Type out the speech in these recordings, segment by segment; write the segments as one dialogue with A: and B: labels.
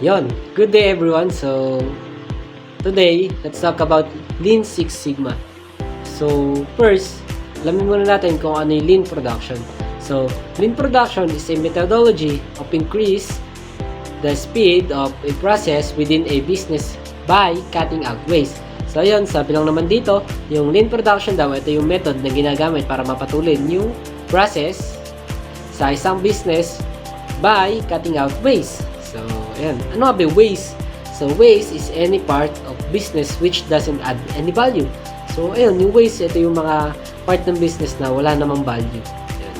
A: Yon, good day everyone. So, today, let's talk about Lean Six Sigma. So, first, alamin muna natin kung ano yung Lean Production. So, Lean Production is a methodology of increase the speed of a process within a business by cutting out waste. So, ayun, sabi lang naman dito, yung Lean Production daw, ito yung method na ginagamit para mapatulin yung process sa isang business by cutting out waste. So, ayan. Ano nga ba waste? So, waste is any part of business which doesn't add any value. So, ayun, yung waste, ito yung mga part ng business na wala namang value. Ayan.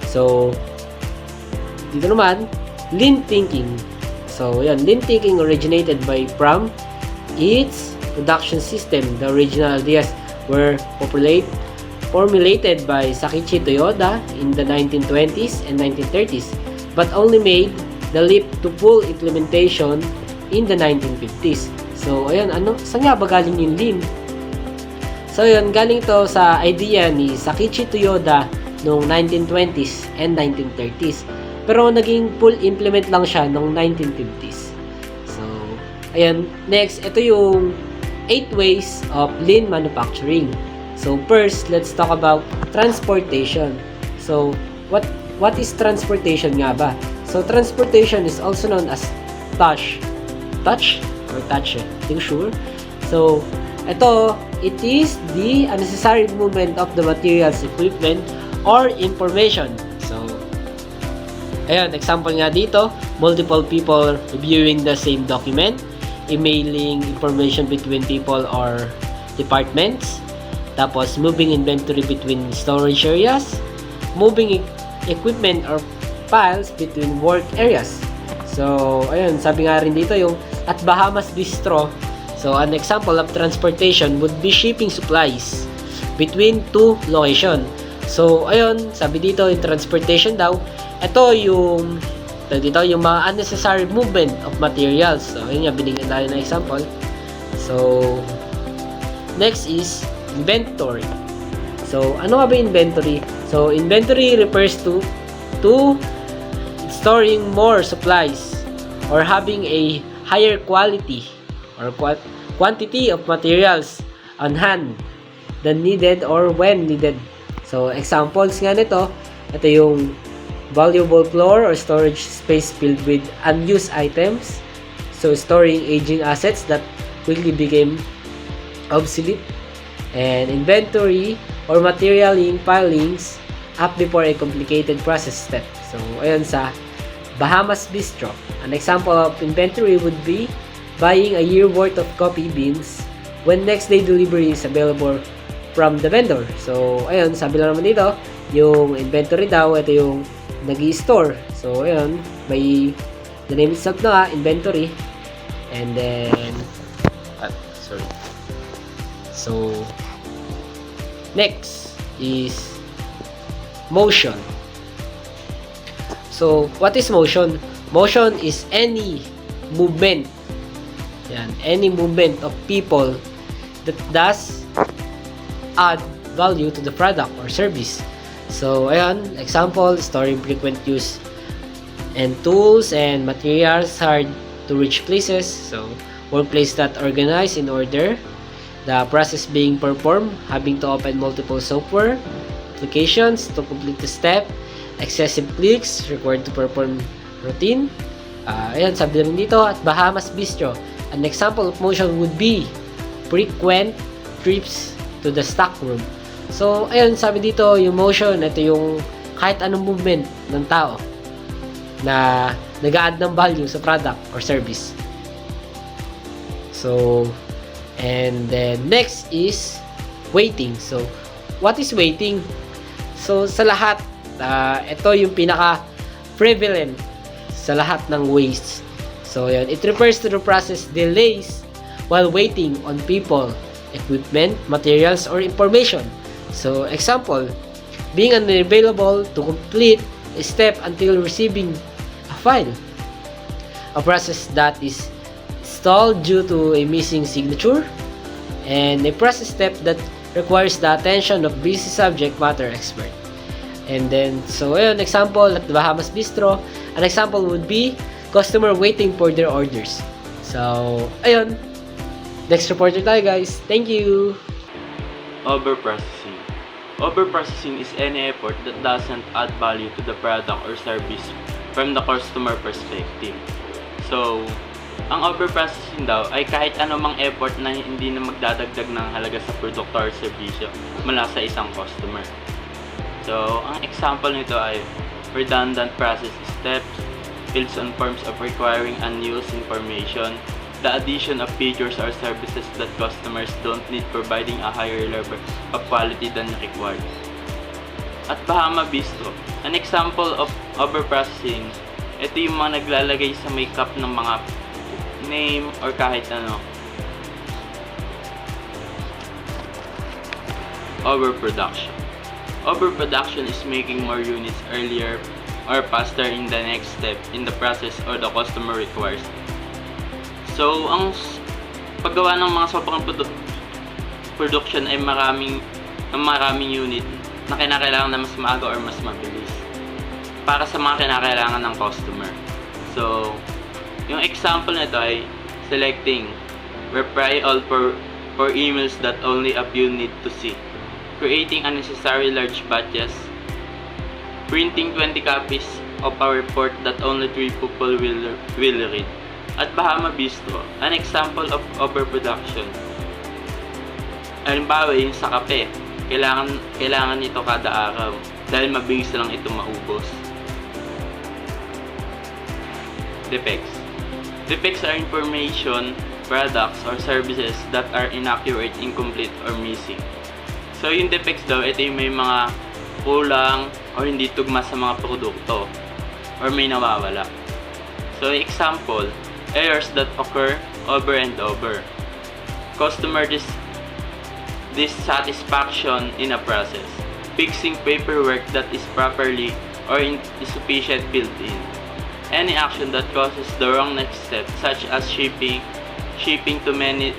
A: So, dito naman, lean thinking. So, ayan, lean thinking originated from its production system. The original ideas were formulated by Sakichi Toyoda in the 1920s and 1930s, but only made the leap to full implementation in the 1950s. So, ayun, saan nga ba galing yung lean? So, ayun, galing to sa idea ni Sakichi Toyoda noong 1920s and 1930s. Pero naging full implement lang siya noong 1950s. So, ayun, next, ito yung 8 ways of lean manufacturing. So, first, let's talk about transportation. So, what is transportation nga ba? So, transportation is also known as touch or touch, hindi sure. So, it is the unnecessary movement of the materials, equipment, or information. So, ayan, example nga dito, multiple people reviewing the same document, emailing information between people or departments, tapos moving inventory between storage areas, moving equipment or files between work areas. So, ayun, sabi nga rin dito yung at Bahamas Bistro. So, an example of transportation would be shipping supplies between two location. So, ayun, sabi dito yung transportation daw, ito yung mga unnecessary movement of materials. So, ayun nga, binigyan tayo ng example. So, next is inventory. So, ano nga ba inventory? So, inventory refers to storing more supplies or having a higher quality or quantity of materials on hand than needed or when needed. So, examples nga nito, ito yung valuable floor or storage space filled with unused items. So, storing aging assets that quickly became obsolete. And inventory or material filings up before a complicated process step. So, ayun sa Bahamas Bistro. An example of inventory would be buying a year worth of coffee beans when next day delivery is available from the vendor. So, ayun, sabi lang naman dito, yung inventory daw, ito yung nag-i-store. So, ayun, may the name itself na nga, inventory. And then, So, next is motion. So, what is motion? Motion is any movement. Yan, any movement of people that does add value to the product or service. So, ayan, example, storing frequent use and tools and materials hard to reach places. So, workplace that organized in order. The process being performed, having to open multiple software applications to complete the step, excessive clicks required to perform routine. Ayan, sabi namin dito, at Bahamas Bistro. An example of motion would be frequent trips to the stock room. So, ayun, sabi dito, yung motion, ito yung kahit anong movement ng tao na nag-a-add ng value sa product or service. So, and then next is waiting. So, what is waiting? So, sa lahat, ito yung pinaka-prevalent sa lahat ng waste. So, yan. It refers to the process delays while waiting on people, equipment, materials, or information. So, example, being unavailable to complete a step until receiving a file. A process that is stalled due to a missing signature, and a process step that requires the attention of busy subject matter expert. And then, so ayun, example at the Bahamas Bistro, an example would be customer waiting for their orders. So, ayun. Next reporter tayo, guys. Thank you!
B: Overprocessing. Overprocessing is any effort that doesn't add value to the product or service from the customer perspective. So, ang overprocessing daw ay kahit anumang effort na hindi na magdadagdag ng halaga sa produkto or serbisyo mula sa isang customer. So, ang example nito ay redundant process steps, fields on forms of requiring unused information, the addition of features or services that customers don't need providing a higher level of quality than required. At Bahama Bistro, an example of overprocessing, ito yung mga naglalagay sa makeup ng mga name or kahit ano. Overproduction. Overproduction is making more units earlier or faster in the next step in the process or the customer requires. So, ang paggawa ng mga sobrang production ay maraming unit na kinakailangan na mas maaga or mas mabilis para sa mga kinakailangan ng customer. So, yung example nito ay selecting reply all for emails that only a few need to see, creating unnecessary large batches, printing 20 copies of a report that only 3 people will read. At Bahama Bistro, an example of overproduction. Halimbawa yung sa kape, kailangan nito kada araw dahil mabilis lang ito maubos. Defects. Defects are information, products, or services that are inaccurate, incomplete, or missing. So yung defects daw, ito yung may mga kulang or hindi tugma sa mga produkto or may nawawala. So example, errors that occur over and over. Customer dissatisfaction in a process. Fixing paperwork that is properly or insufficient filled in. Any action that causes the wrong next step, such as shipping to many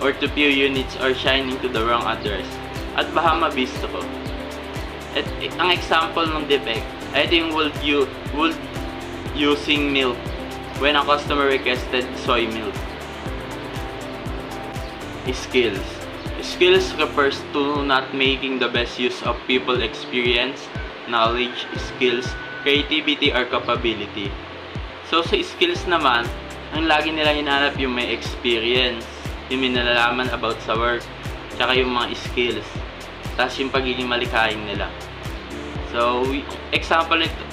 B: or to few units or shipping to the wrong address. At Bahama Bistro, ang example ng defect ay ito yung would using milk when a customer requested soy milk. Skills. Skills refers to not making the best use of people experience, knowledge, skills, creativity, or capability. So sa skills naman, ang lagi nila hinahanap yung may experience, yung may nalalaman about sa work, tsaka yung mga skills, tapos yung pagiging malikhaing nila. So, example nito,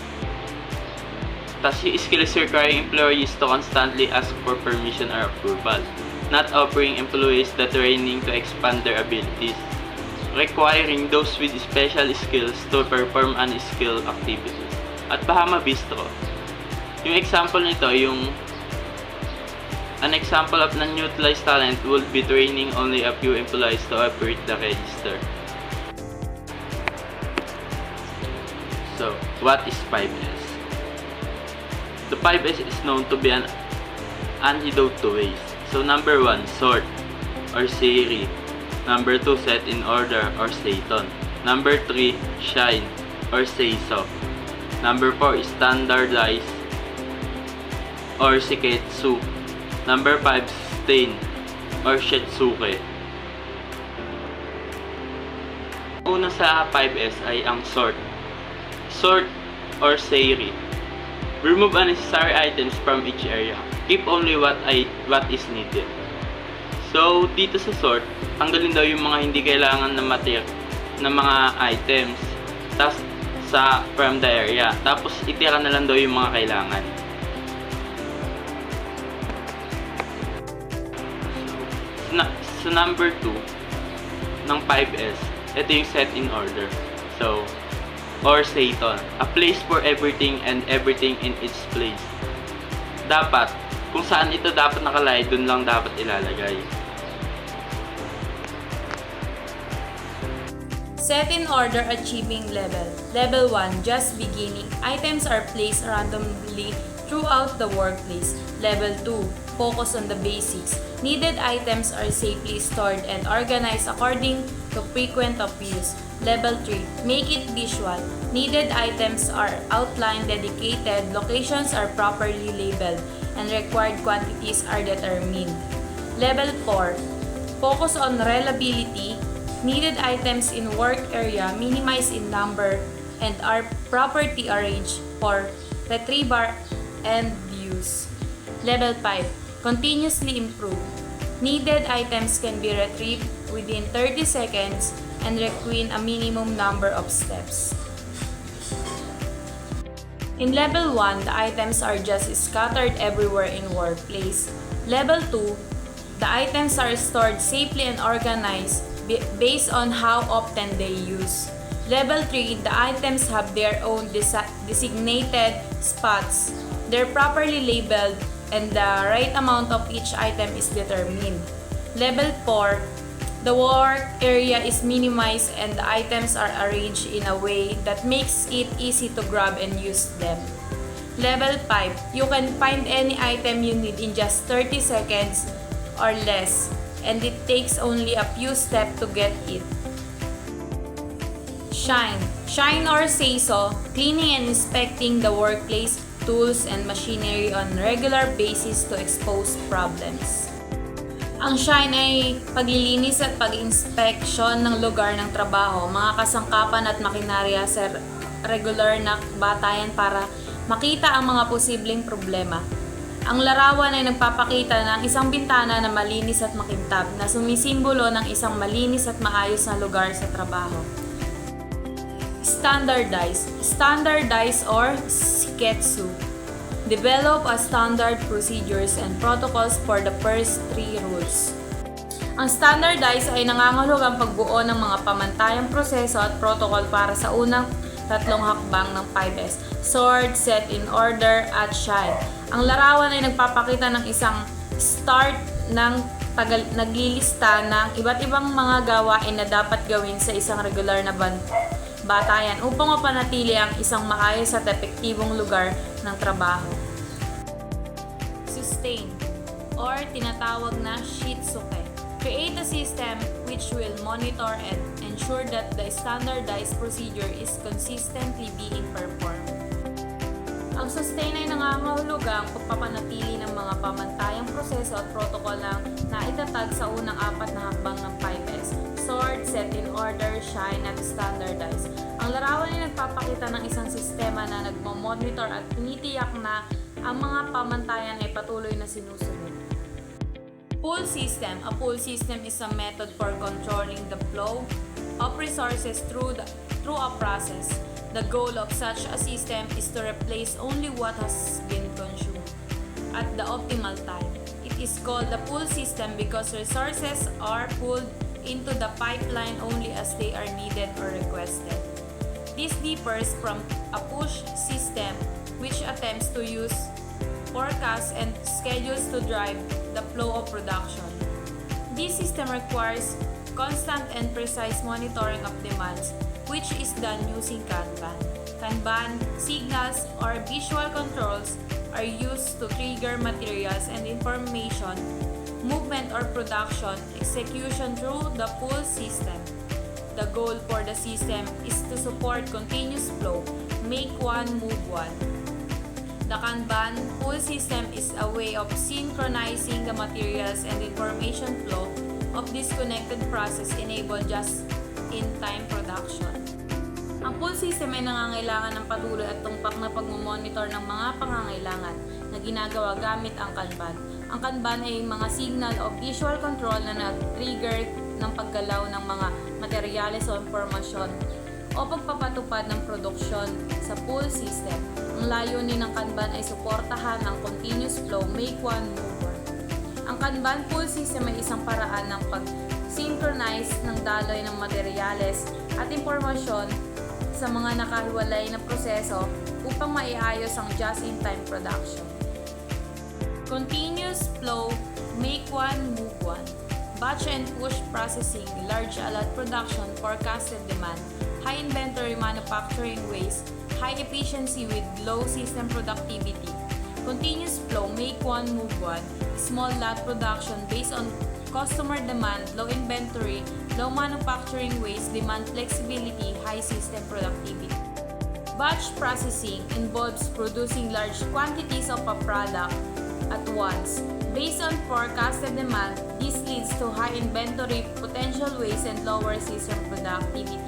B: tas yung skills requiring employees to constantly ask for permission or approval. Not offering employees the training to expand their abilities. Requiring those with special skills to perform unskilled activities. At Bahama Bistro, yung example nito, an example of non-utilized talent would be training only a few employees to operate the register. So, what is 5S? The 5S is known to be an antidote to waste. So, number 1, sort or series. Number 2, set in order or seton. Number 3, shine or say so. Number 4, standardize or shiketsu. Number 5, stain or shitsuke. Una sa 5S ay ang sort. Sort or series. Remove unnecessary items from each area. Keep only what is needed. So, dito sa sort, tanggalin daw yung mga hindi kailangan na na mga items from the area. Tapos, itira na lang daw yung mga kailangan. So, number 2 ng 5S, ito yung set in order. So, or seton, a place for everything and everything in its place. Dapat, kung saan ito dapat nakalagay, dun lang dapat ilalagay.
C: Set in order achieving level. Level 1, just beginning. Items are placed randomly throughout the workplace. Level 2, focus on the basics. Needed items are safely stored and organized according to frequent of use. Level 3, make it visual. Needed items are outlined, dedicated, locations are properly labeled, and required quantities are determined. Level 4, focus on reliability. Needed items in work area minimize in number and are properly arranged for retrieval and use. Level 5, continuously improve. Needed items can be retrieved within 30 seconds and require a minimum number of steps. In Level 1, the items are just scattered everywhere in workplace. Level 2, the items are stored safely and organized based on how often they use. Level 3, the items have their own designated spots. They're properly labeled and the right amount of each item is determined. Level 4, the work area is minimized and the items are arranged in a way that makes it easy to grab and use them. Level 5, you can find any item you need in just 30 seconds or less, and it takes only a few steps to get it. Shine. Shine or say so, cleaning and inspecting the workplace, tools, and machinery on regular basis to expose problems. Ang shine ay paglilinis at pag-inspeksyon ng lugar ng trabaho, mga kasangkapan at makinarya sa regular na batayan para makita ang mga posibleng problema. Ang larawan ay nagpapakita ng isang bintana na malinis at makintab na sumisimbolo ng isang malinis at maayos na lugar sa trabaho. Standardize. Standardize or Shiketsu. Develop a standard procedures and protocols for the first 3 rules. Ang standardize ay nangangahulugang pagbuo ng mga pamantayang proseso at protocol para sa unang 3 hakbang ng 5S. Sort, set in order, at shine. Ang larawan ay nagpapakita ng isang start ng naglilista ng iba't ibang mga gawain na dapat gawin sa isang regular na batayan upang mapanatili ang isang maayos at epektibong lugar ng trabaho. Sustain or tinatawag na Shitsuke. Create a system which will monitor and ensure that the standardized procedure is consistently being performed. Ang sustain ay nangangahulugang pagpapanatili ng mga pamantayang proseso at protocol na naitatag sa unang 4 na hakbang ng 5S. Sort, set in order, shine, at standardize. Ang larawan ay nagpapakita ng isang sistema na nagmo-monitor at tinitiyak na ang mga pamantayan ay patuloy na sinusunod. Pull system. A pull system is a method for controlling the flow of resources through a process. The goal of such a system is to replace only what has been consumed at the optimal time. It is called the pull system because resources are pulled into the pipeline only as they are needed or requested. This differs from a push system which attempts to use forecasts and schedules to drive the flow of production. This system requires constant and precise monitoring of demands, which is done using Kanban. Kanban signals or visual controls are used to trigger materials and information movement or production execution through the pull system. The goal for the system is to support continuous flow, make one, move one. The Kanban pull system is a way of synchronizing the materials and information flow of this connected process enable just-in-time production. Ang pull system ay nangangailangan ng patuloy at tumpak na pagmamonitor ng mga pangangailangan na ginagawa gamit ang Kanban. Ang Kanban ay mga signal o visual control na nag-trigger ng paggalaw ng mga materyales o impormasyon o pagpapatupad ng produksyon sa pull system. Ang layunin ng Kanban ay suportahan ang continuous flow, make one, move one. Ang Kanban pull system ay isang paraan ng pag-synchronize ng daloy ng materyales at impormasyon sa mga nakahiwalay na proseso upang maiayos ang just-in-time production. Continuous flow, make one, move one. Batch and push processing, large lot production, forecasted demand, high inventory manufacturing waste, high efficiency with low system productivity. Continuous flow, make one, move one. Small lot production based on customer demand, low inventory, low manufacturing waste, demand flexibility, high system productivity. Batch processing involves producing large quantities of a product at once. Based on forecasted demand, this leads to high inventory, potential waste, and lower system productivity.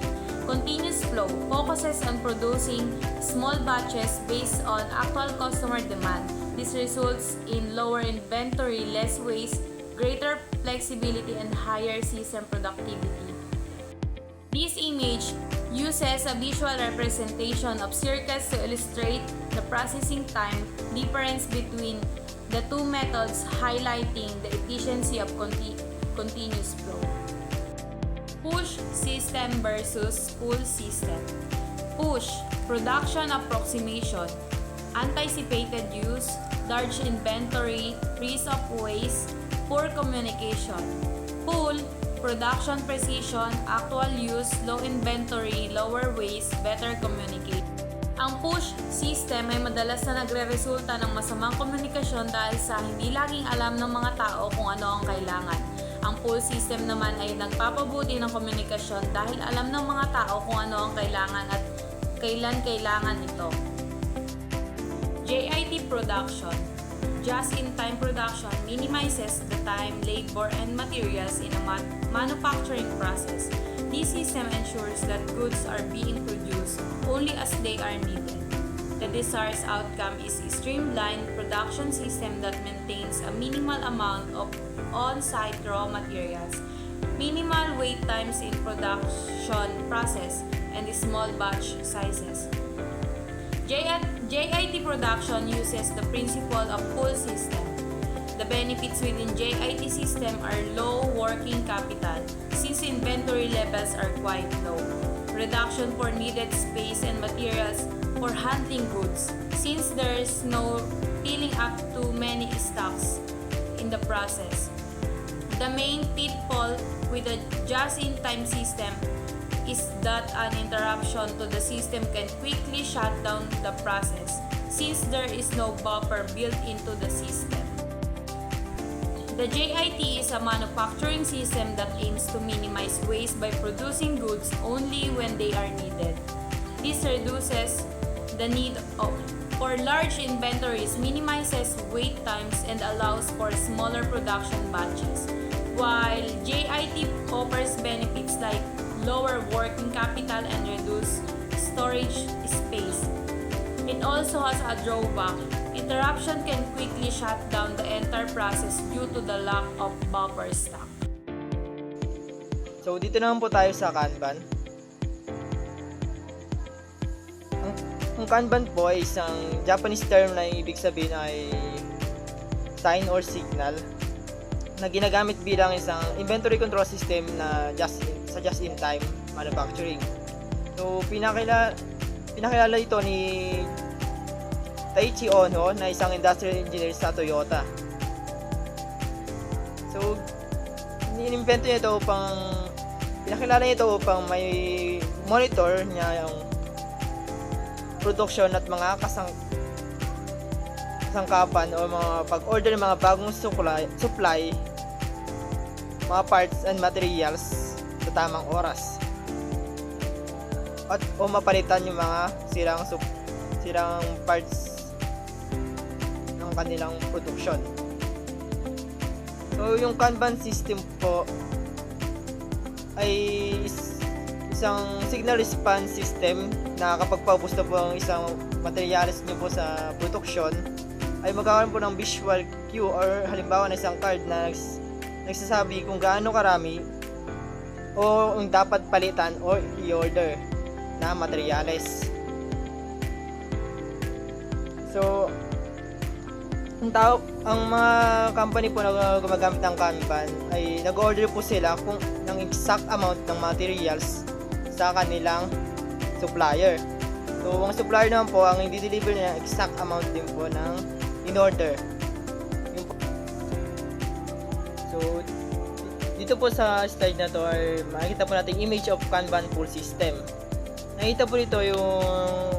C: Continuous flow focuses on producing small batches based on actual customer demand. This results in lower inventory, less waste, greater flexibility, and higher system productivity. This image uses a visual representation of circuits to illustrate the processing time difference between the two methods, highlighting the efficiency of continuous flow. Push system versus pull system. Push, production approximation, anticipated use, large inventory, risk of waste, poor communication. Pull, production precision, actual use, low inventory, lower waste, better communicate. Ang push system ay madalas na nagre-resulta ng masamang komunikasyon dahil sa hindi laging alam ng mga tao kung ano ang kailangan. Ang pull system naman ay nagpapabuti ng komunikasyon dahil alam ng mga tao kung ano ang kailangan at kailan kailangan ito. JIT production. Just-in-time production minimizes the time, labor, and materials in a manufacturing process. This system ensures that goods are being produced only as they are needed. The desired outcome is a streamlined production system that maintains a minimal amount of on-site raw materials, minimal wait times in production process, and small batch sizes. JIT production uses the principle of pull system. The benefits within JIT system are low working capital since inventory levels are quite low. Reduction for needed space and materials for handling goods since there is no filling up too many stocks in the process. The main pitfall with a just-in-time system is that an interruption to the system can quickly shut down the process since there is no buffer built into the system. The JIT is a manufacturing system that aims to minimize waste by producing goods only when they are needed. This reduces the need for large inventories, minimizes wait times, and allows for smaller production batches. While JIT offers benefits like lower working capital and reduced storage space, it also has a drawback. Interruption can quickly shut down the entire process due to the lack of buffer stock.
D: So dito naman po tayo sa Kanban. Ang Kanban po ay isang Japanese term na ibig sabihin ay sign or signal na ginagamit bilang isang inventory control system na just-in-time manufacturing. So pinakilala ito ni Taiichi Ohno na isang industrial engineer sa Toyota. So inimbento niya ito pinakilala niya ito upang may monitor niya yung production at mga kasangkapan o mga pag-order ng mga bagong supply, mga parts and materials sa tamang oras. At o mapalitan yung mga sirang parts ng kanilang production. So yung Kanban system po ay isang signal response system na kapag paubos na po ang isang materials niyo po sa production ay magkakaroon po ng visual cue or halimbawa na isang card na nagsasabi kung gaano karami o ang dapat palitan o i-order na materyales. So ang mga company po na gumagamit ng Kanban ay nag-order po sila ng exact amount ng materials sa kanilang supplier. So ang supplier naman po ang i-deliver niya exact amount din po ng in-order. So dito po sa slide na to ay makikita po natin image of Kanban pull system. Nakita po dito yung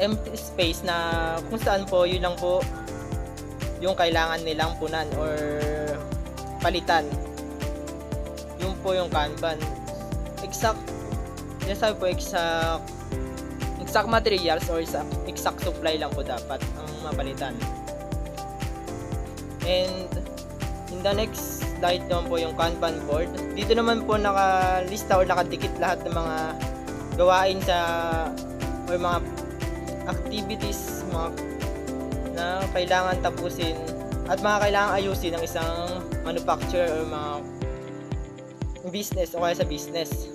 D: empty space na kung saan po yun lang po yung kailangan nilang punan or palitan. Yun po yung Kanban. Exact materials or exact supply lang po dapat ang mapalitan. And in the next slide naman po yung Kanban board. Dito naman po nakalista or nakadikit lahat ng mga gawain or mga activities na kailangan tapusin at mga kailangan ayusin ng isang manufacturer or mga business o kaya sa business.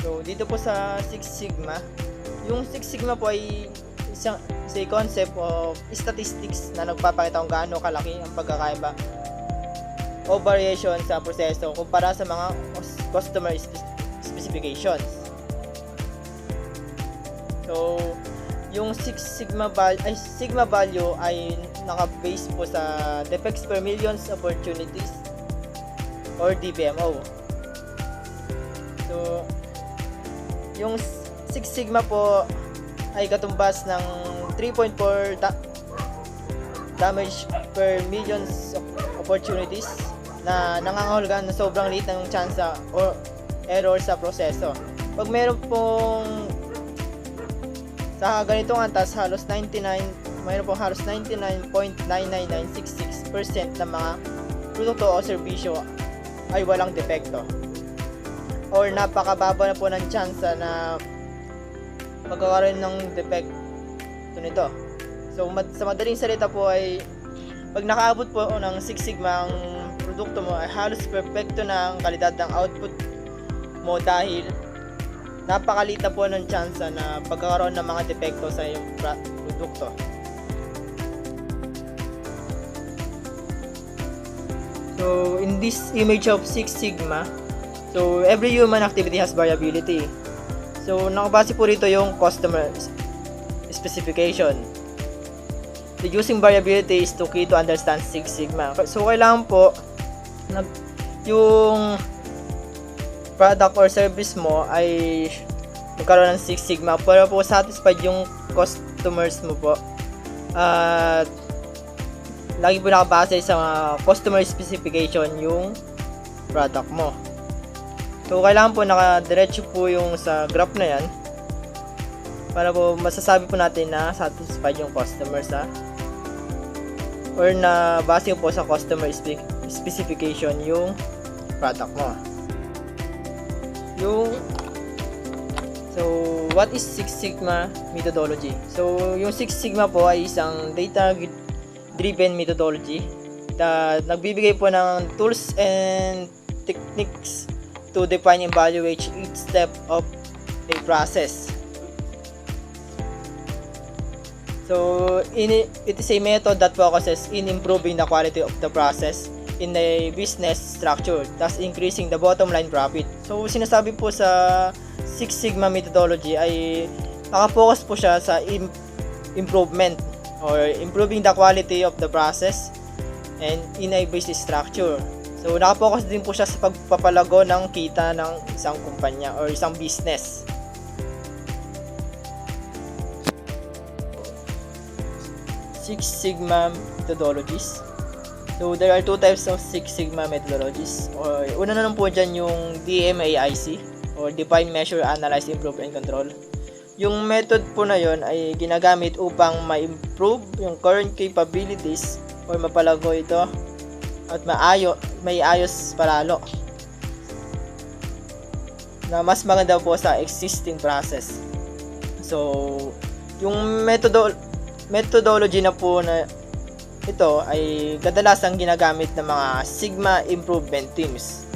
D: So dito po sa Six Sigma, yung Six Sigma po ay isang concept of statistics na nagpapakita kung gaano kalaki ang pagkakaiba o variation sa proseso kumpara sa mga customer specifications. So yung Sigma value ay naka-base po sa defects per millions opportunities or DPMO. So yung Six Sigma po ay katumbas ng 3.4 damage per millions of opportunities na nangangahulugan na sobrang liit ng tsansa or error sa proseso. Pag meron pong sa ganitong antas mayroon pong halos 99.99966% ng mga produkto o serbisyo ay walang depekto or napakababa na po ng tsansa na magkakaroon ng depekto nito. So sa madaling salita po ay pag nakaabot po ng Six Sigma ang produkto mo ay halos perfecto na ang kalidad ng output mo dahil napakaliit na po ng tsansa na pagkakaroon ng mga depekto sa iyong produkto. So in this image of Six Sigma, so every human activity has variability. So nakabase po rito yung customer specification. Reducing variability is the key to understand Six Sigma. So kailangan po yung product or service mo ay magkaroon ng Six Sigma para po satisfied yung customers mo po. At lagi po nakabase sa customer specification yung product mo. So kailangan po nakadiretso po yung sa graph na yan para po masasabi po natin na satisfied yung customer or na base po sa customer specification yung product mo. So what is Six Sigma methodology? So yung Six Sigma po ay isang data driven methodology na nagbibigay po ng tools and techniques to define and evaluate each step of a process. So it is a method that focuses in improving the quality of the process in a business structure, thus increasing the bottom line profit. So sinasabi po sa Six Sigma methodology ay nakapokus po siya sa improvement or improving the quality of the process and in a business structure. So nakapokus din po siya sa pagpapalago ng kita ng isang kumpanya or isang business. Six Sigma methodologies. So there are two types of Six Sigma methodologies. Or una na lang po dyan yung DMAIC or Define, Measure, Analyze, Improve, and Control. Yung method po na yon ay ginagamit upang ma-improve yung current capabilities or mapalago ito at may ayos palalo na mas maganda po sa existing process. So yung methodology na po na ito ay kadalasang ginagamit ng mga Sigma improvement teams.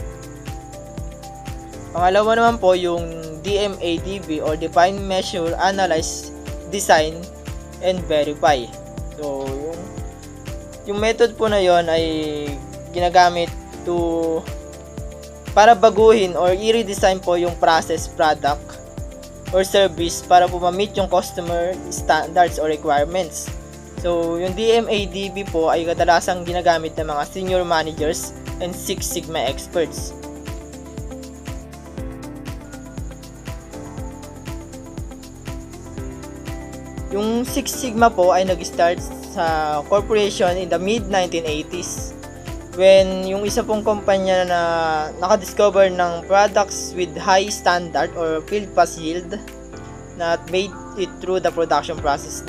D: Pangalawa naman po yung DMADV or Define, Measure, Analyze, Design, and Verify. So yung method po na yon ay ginagamit para baguhin or i-redesign po yung process, product, or service para po ma-meet yung customer standards or requirements. So, yung DMADV po ay kadalasang ginagamit ng mga senior managers and Six Sigma experts. Yung Six Sigma po ay nag-start sa corporation in the mid-1980s when yung isa pong kumpanya na nakadiscover ng products with high standard or field pass yield na made it through the production process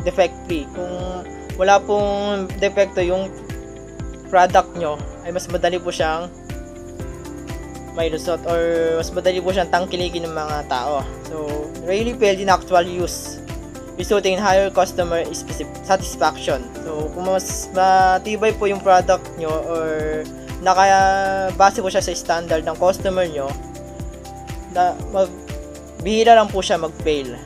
D: defect-free. Kung wala pong depekto yung product nyo, ay mas madali po siyang may result or mas madali po siyang tangkilikin ng mga tao. So, really failed in actual use, resulting in higher customer satisfaction. So, kung mas matibay po yung product nyo or nakabase po siya sa standard ng customer nyo, na bihira lang po siya mag-fail.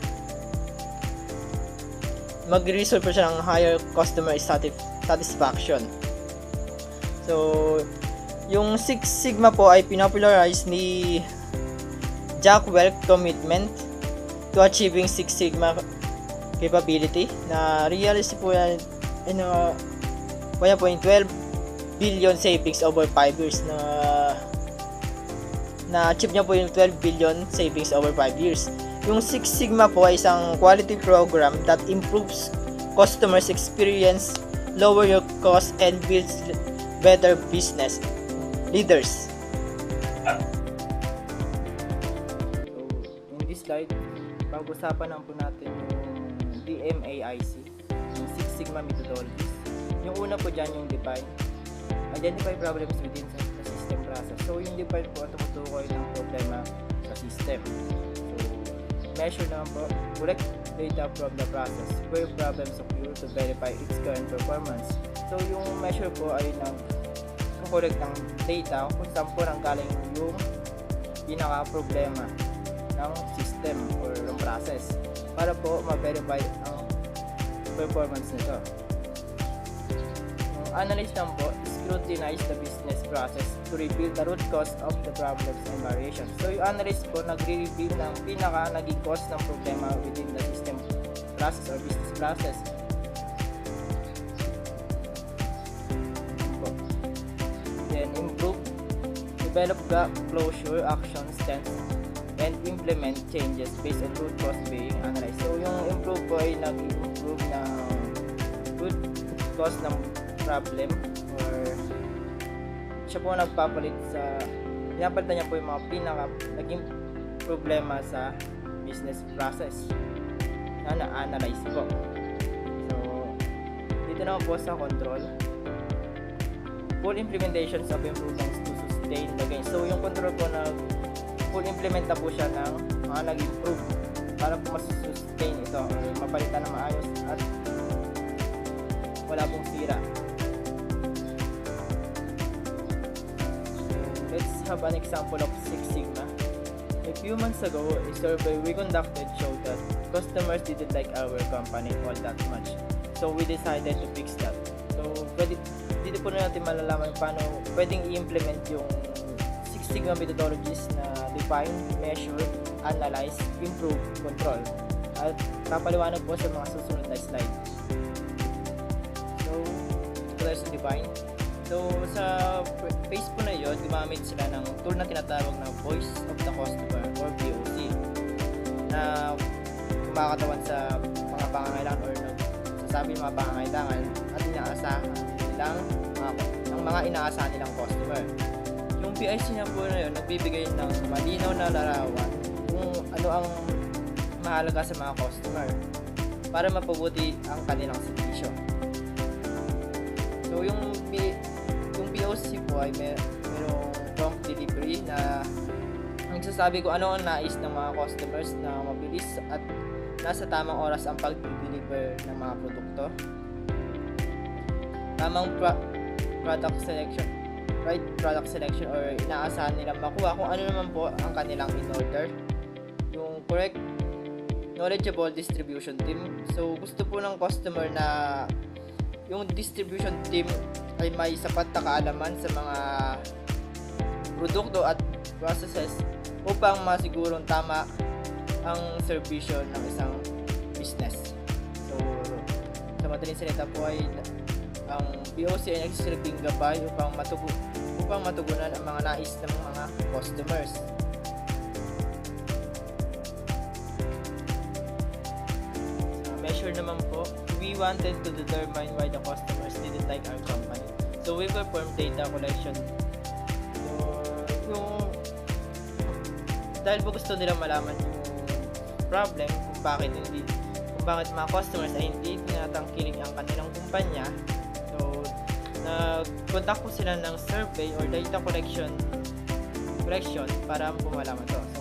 D: Mag-result po siya ng higher customer satisfaction. So, yung Six Sigma po ay pinopularize ni Jack Welch commitment to achieving Six Sigma capability na realistic po yan kaya po yung 12 billion savings over 5 years na achieve niya po yung 12 billion savings over 5 years. Yung Six Sigma po ay isang quality program that improves customers experience, lower your cost, and builds better business leaders. So, in this slide, pag-usapan lang po natin yung DMAIC, yung Six Sigma methodologies. Yung una po dyan yung define, identify problems within the system process. So, yung define po ang tumutukoy ng problema sa system. So, measure naman po, collect data from the process where problems occur to verify its current performance. So, yung measure po ay correct ng data kung saan po nanggaling yung pinaka-problema ng system or ng process para po ma-verify ang performance nito. Yung analyze naman po, scrutinize the business process to reveal the root cause of the problems and variations. So yung analyst po nagre-reveal ng naging cause ng problema within the system process or business process. Improve, develop gap closure action steps, and implement changes based on root cause being analyzed. So, yung improve po ay nag-improve ng root cause ng problem or siya po pinapalitan niya po yung mga naging problema sa business process na na-analyze po. So, dito naman po sa control, full implementations of improvements to sustain the gain. So, yung control po na full implement na po siya ng mga nag-improve para po mas-sustain ito or mapalitan na maayos at wala pong sira. So, let's have an example of Six Sigma. A few months ago, a survey we conducted showed that customers didn't like our company all that much. So, we decided to fix that. So, dito po na natin malalaman paano pwedeng i-implement yung Six Sigma methodologies na define, measure, analyze, improve, control. At papaliwanag po sa mga susunod na slide. So, ito tayo sa define. So, sa phase po na yun, gumamit sila ng tool na tinatawag na Voice of the Customer or VOC na kumakatawan sa mga pangangailangan or nagsasabi ng mga pangangailangan at inaasahan ng mga inaasahan nilang customer. Yung PIC niya po na yun, nagbibigay ng malinaw na larawan kung ano ang mahalaga sa mga customer para mapabuti ang kanilang servisyo. So yung POC po ay merong prompt delivery na nagsasabi kung ano ang nais ng mga customers na mabilis at nasa tamang oras ang pag-deliver ng mga produkto. Tamang product selection or inaasahan nilang makuha kung ano naman po ang kanilang in-order. Yung correct knowledgeable distribution team. So gusto po ng customer na yung distribution team ay may sapat na kaalaman sa mga produkto at processes upang masigurong tama ang serbisyo ng isang business. So sa madaling salita po ay ang POC ay nagsisilbing gabay upang matugunan ang mga nais ng mga customers. answer naman po, we wanted to determine why the customers didn't like our company. So we performed data collection. So yung dahil po gusto nila malaman yung problem kung bakit mga customers ay hindi tinatangkilik ang kanilang kumpanya. So nag-contact po sila ng survey or data collection para po malaman to. So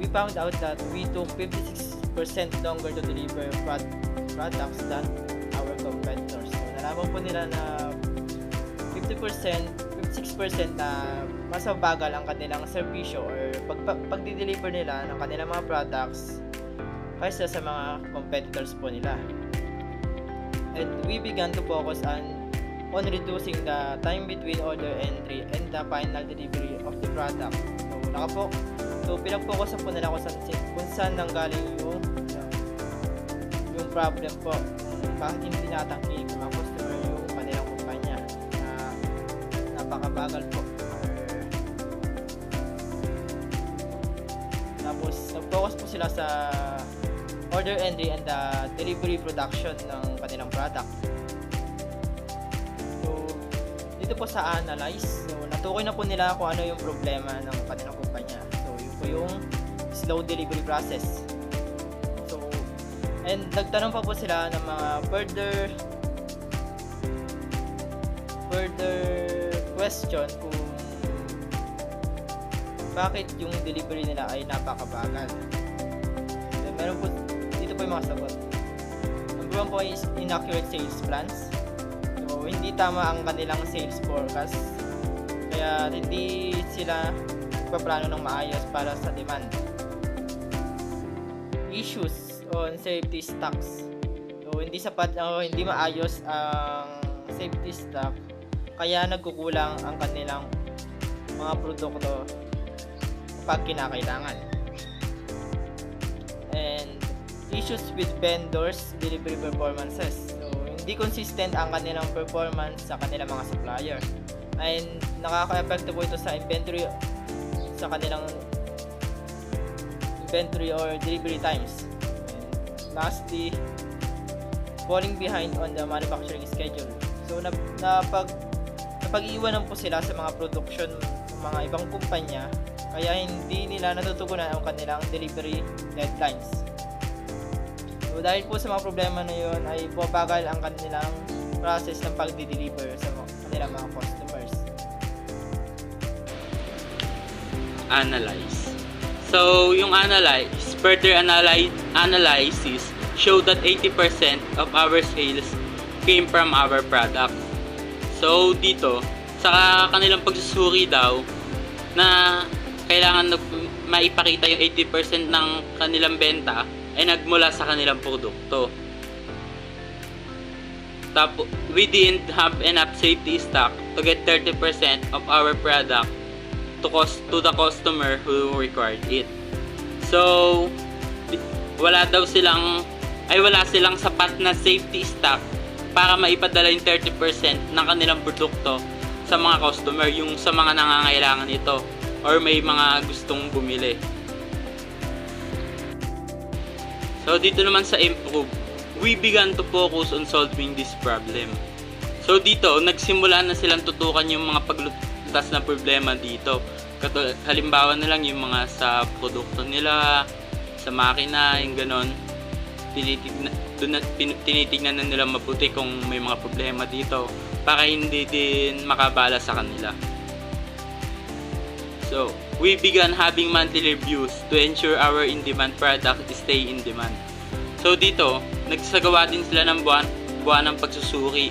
D: we found out that we took 56% longer to deliver products than our competitors. So nalaman po nila na 56% na mas mabagal ang kanilang serbisyo or pagdi-deliver nila ng kanilang mga products kaysa sa mga competitors po nila. And we began to focus on reducing the time between order entry and the final delivery of the product. So pinag-focus po nila kung saan nanggaling yung problem po. Bakit hindi natangkilik ng mga customer yung kanilang kumpanya na napakabagal po. Tapos nag-focus po sila sa order entry and the delivery production ng kanilang product. Dito po sa analyze, so natukoy na po nila kung ano yung problema ng kanilang kumpanya. So yun po yung slow delivery process. So and nagtanong pa po sila ng mga further question kung bakit yung delivery nila ay napakabagal. So, meron po dito po yung mga sagot. Number 1 po is inaccurate sales plans. So, hindi tama ang kanilang sales forecast. Kaya hindi sila nagpaplano ng maayos para sa demand. Issues on safety stocks. So, hindi sapat o hindi maayos ang safety stock. Kaya nagkukulang ang kanilang mga produkto pag kinakailangan. And issues with vendors delivery performances. So, hindi consistent ang kanilang performance sa kanilang mga supplier. And nakaka-epekto po ito sa inventory kanilang inventory or delivery times. And lastly, falling behind on the manufacturing schedule. So napag-iwanan po sila sa mga production ng mga ibang kumpanya kaya hindi nila natutugunan ang kanilang delivery deadlines. So dahil po sa mga problema na yun ay bagal ang kanilang process ng pag-deliver sa kanilang mga customers.
B: Analyze. So, yung further analysis show that 80% of our sales came from our product. So, dito, sa kanilang pagsusuri daw, na kailangan maipakita yung 80% ng kanilang benta ay nagmula sa kanilang produkto. Tapos, we didn't have enough safety stock to get 30% of our product to the customer who required it. So, wala silang sapat na safety stock para maipadala yung 30% ng kanilang produkto sa mga customer, yung sa mga nangangailangan nito or may mga gustong bumili. So, dito naman sa improve, we began to focus on solving this problem. So, dito, nagsimula na silang tutukan yung mga paglutas na problema dito. Halimbawa na lang yung mga sa produkto nila, sa makina, yung ganon. Tinitignan na nila mabuti kung may mga problema dito para hindi din makabala sa kanila. So, we began having monthly reviews to ensure our in-demand product stay in demand. So, dito, nagsagawa din sila ng buwan ng pagsusuri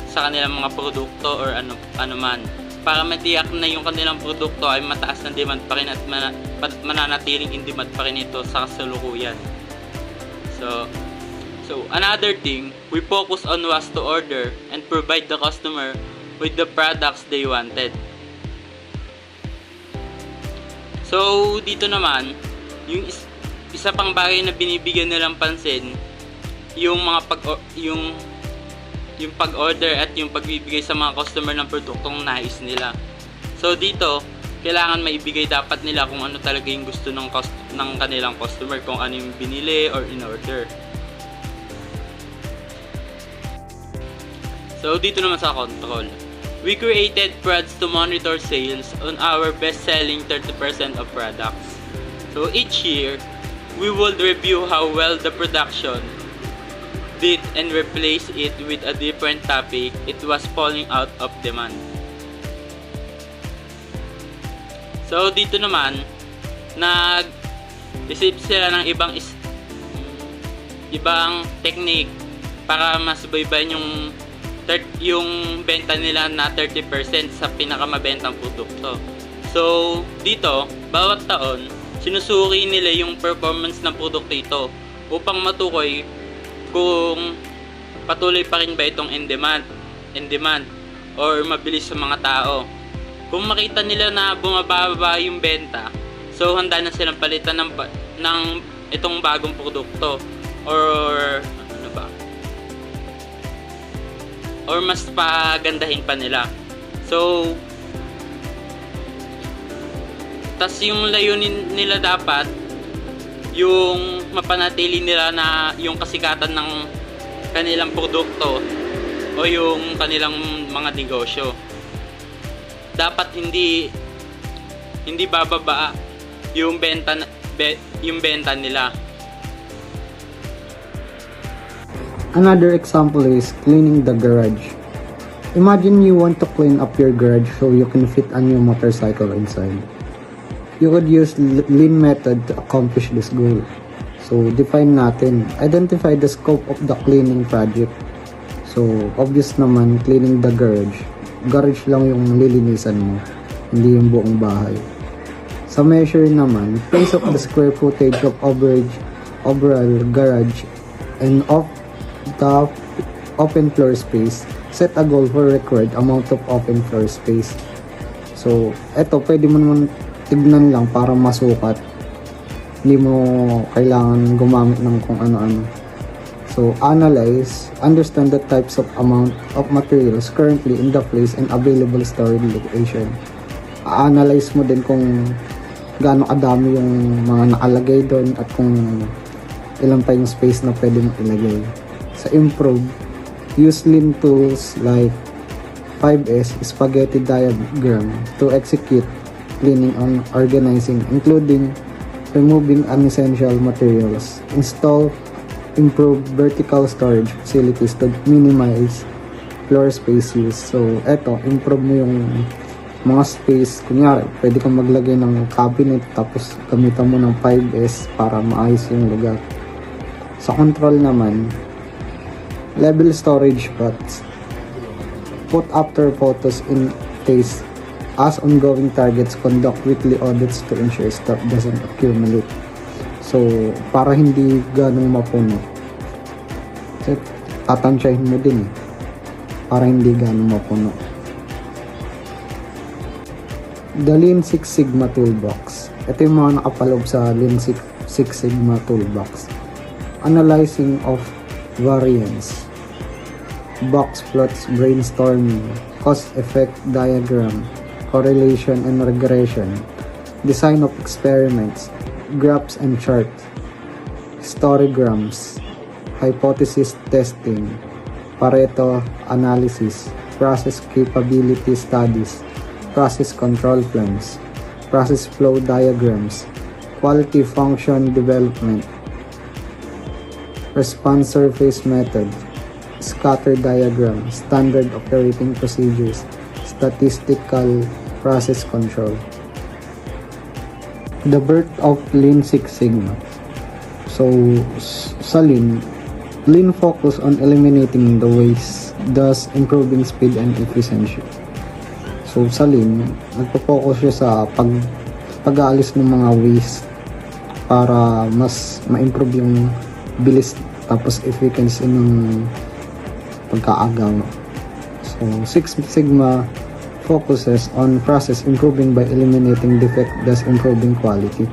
B: sa kanilang mga produkto or ano man, para matiyak na yung kanilang produkto ay mataas na demand pa rin at mananatiling in demand pa rin ito sa kasalukuyan. So another thing, we focus on was to order and provide the customer with the products they wanted. So dito naman, yung isa pang bagay na binibigyan nilang pansin, yung pag-order at yung pagbibigay sa mga customer ng produktong nais nila. So dito, kailangan maibigay dapat nila kung ano talaga yung gusto ng kanilang customer, kung ano yung binili or in-order. So, dito naman sa control. We created prods to monitor sales on our best-selling 30% of products. So, each year, we would review how well the production did and replace it with a different topic it was falling out of demand. So, dito naman, nag-isip sila ng ibang technique para mas subaybayan yung benta nila na 30% sa pinakamabentang produkto. So, dito, bawat taon, sinusuri nila yung performance ng produkto ito upang matukoy kung patuloy pa rin ba itong in demand or mabilis sa mga tao. Kung makita nila na bumababa yung benta, so handa na silang palitan ng itong bagong produkto or or mas pagandahin pa nila. So, tas yung layunin nila dapat yung mapanatili nila na yung kasikatan ng kanilang produkto o yung kanilang mga negosyo. Dapat hindi bababa yung benta nila.
E: Another example is cleaning the garage. Imagine you want to clean up your garage so you can fit a new motorcycle inside. You could use lean method to accomplish this goal. So define natin, identify the scope of the cleaning project. So obvious naman, cleaning the garage. Garage lang yung lilinisan mo, hindi yung buong bahay. Sa measure naman, place of the square footage of overall garage and of the open floor space. Set a goal for required amount of open floor space. So, eto, pwede mo naman tignan lang para masukat. Hindi mo kailangan gumamit ng kung ano-ano. So, analyze, understand the types of amount of materials currently in the place and available storage location. Analyze mo din kung gaano kadami yung mga nakalagay doon at kung ilan pa yung space na pwede mo ilagay. Sa improve, use lean tools like 5S spaghetti diagram to execute cleaning and organizing, including removing unessential materials. Install improved vertical storage facilities to minimize floor space use. So, eto, improve mo yung mga space. Kunyari, pwede kang maglagay ng cabinet tapos gamitan mo ng 5S para maayos yung lugar. Sa control naman, level storage pots. Put after photos in place as ongoing targets. Conduct weekly audits to ensure stuff doesn't accumulate. So, para hindi ganong mapuno. So, tatansyahin mo din para hindi ganong mapuno. The Lean Six Sigma Toolbox. Ito yung mga nakapaloob sa Lean Six Sigma Toolbox. Analyzing of variance, box plots, brainstorming, cause-effect diagram, correlation and regression, design of experiments, graphs and charts, histograms, hypothesis testing, Pareto analysis, process capability studies, process control plans, process flow diagrams, quality function development, response surface method, scatter diagram, standard operating procedures, statistical process control. The birth of Lean Six Sigma. So, sa Lean focus on eliminating the waste, thus improving speed and efficiency. So, sa Lean, nagpo-focus siya sa pag-aalis ng mga waste para mas ma-improve yung bilis tapos efficiency ng pagkaagaw. So, Six Sigma focuses on process improving by eliminating defect, thus improving quality.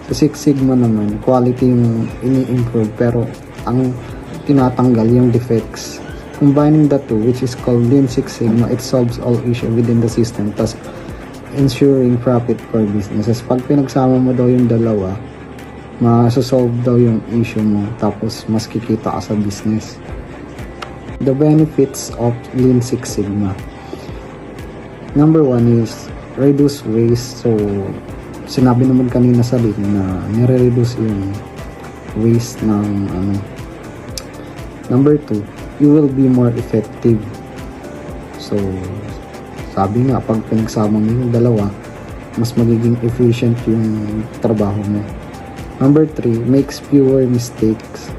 E: Sa Six Sigma naman, quality yung ini-improve pero ang tinatanggal yung defects. Combining the two, which is called Lean Six Sigma, it solves all issues within the system, thus ensuring profit for businesses. Pag pinagsama mo daw yung dalawa, masosolve daw yung issue mo tapos mas kikita ka sa business. the benefits of Lean Six Sigma. Number 1 is reduce waste. So, sinabi naman kanina sa Lean na nire-reduce yung waste ng Number 2, you will be more effective. So, sabi nga, pag pinagsama mo yung dalawa, mas magiging efficient yung trabaho mo. Number 3, makes fewer mistakes.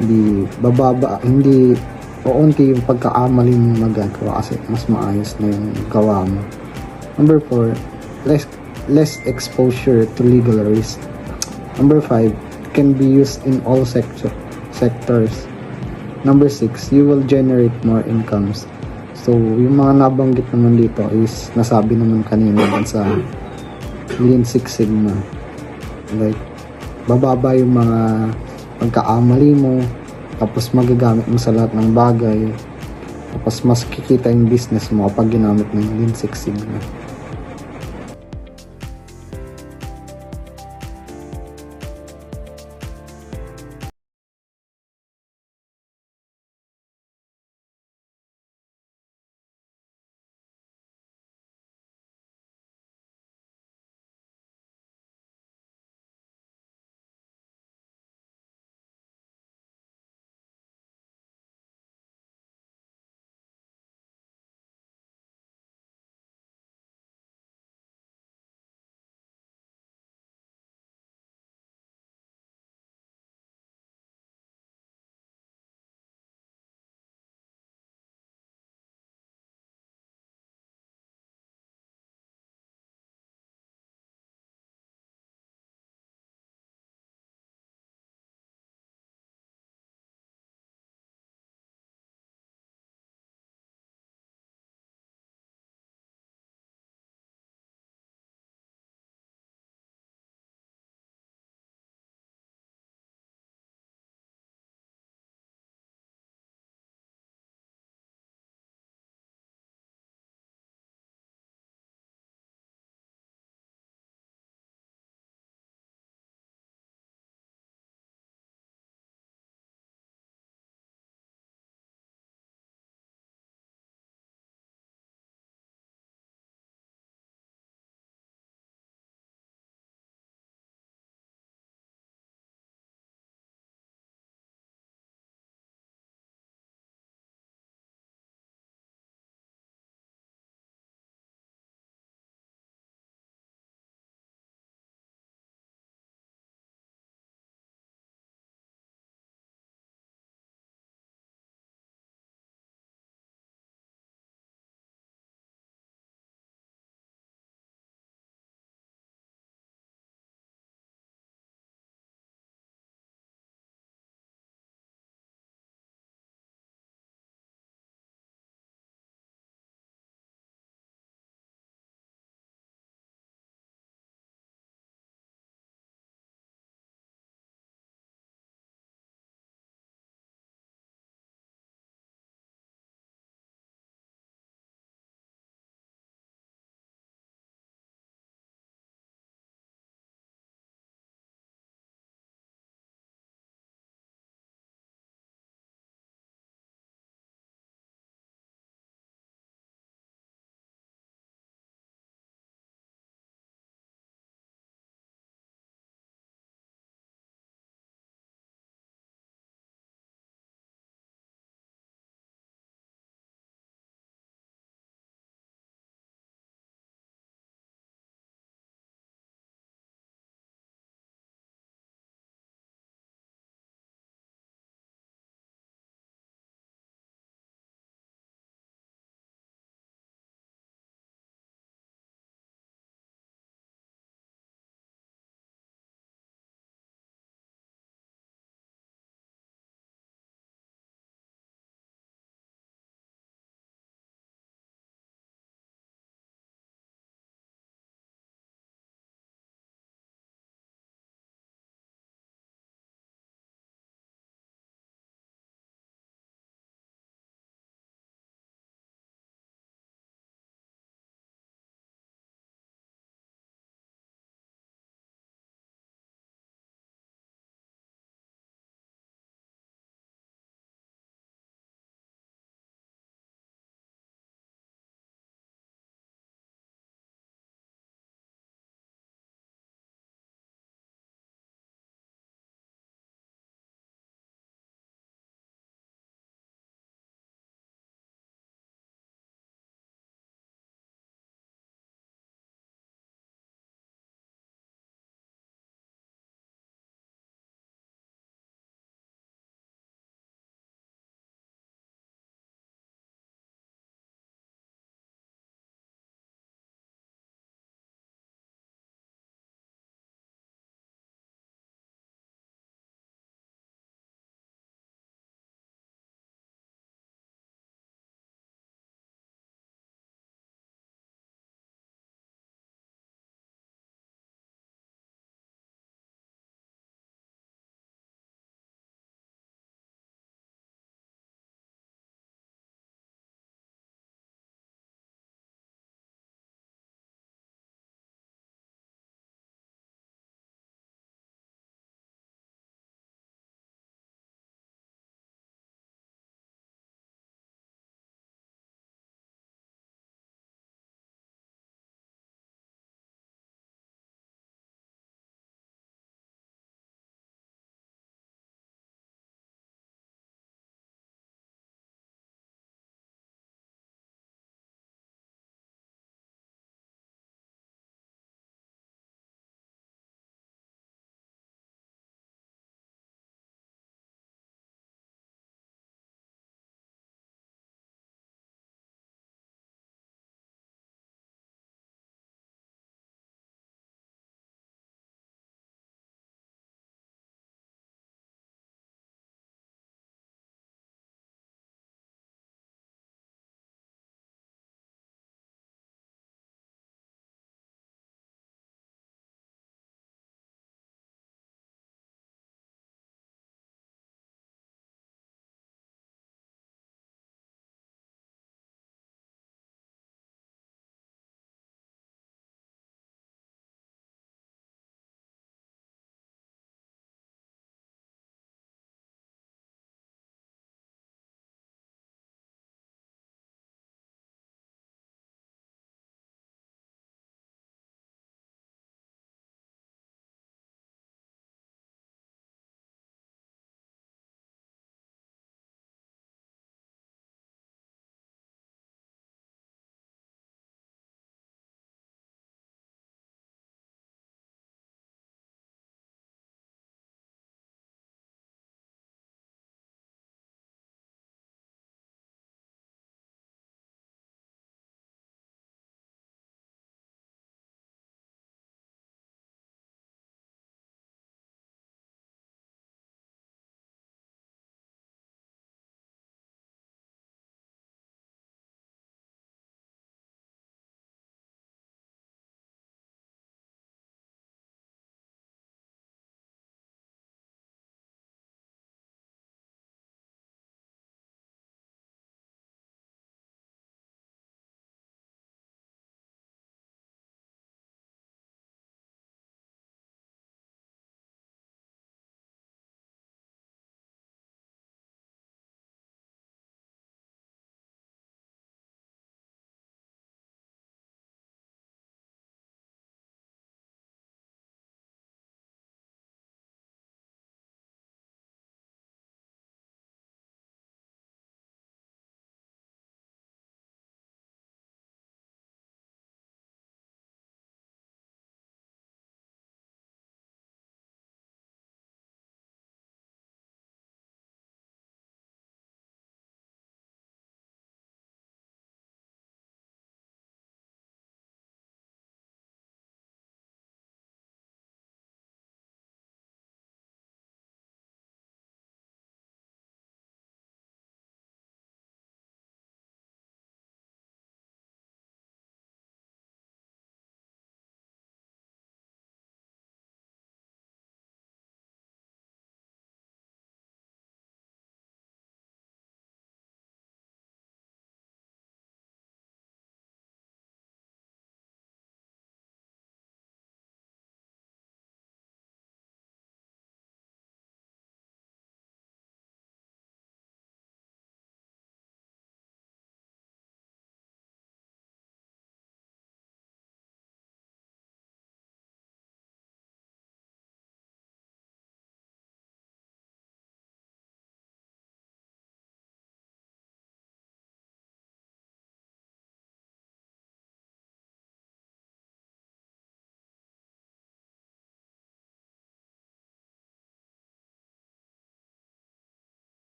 E: Hindi oonti yung pagkakamali mo magagawa kasi mas maayos na yung gawa mo. Number 4, less exposure to legal risk. Number 5, can be used in all sectors. Number 6, you will generate more incomes. So, yung mga nabanggit naman dito is nasabi naman kanina dun sa Lean Six Sigma. Like, bababa yung mga pagkaamali mo, tapos magagamit mo sa lahat ng bagay, tapos mas kikita yung business mo kapag ginamit mo yung Lean Six Sigma.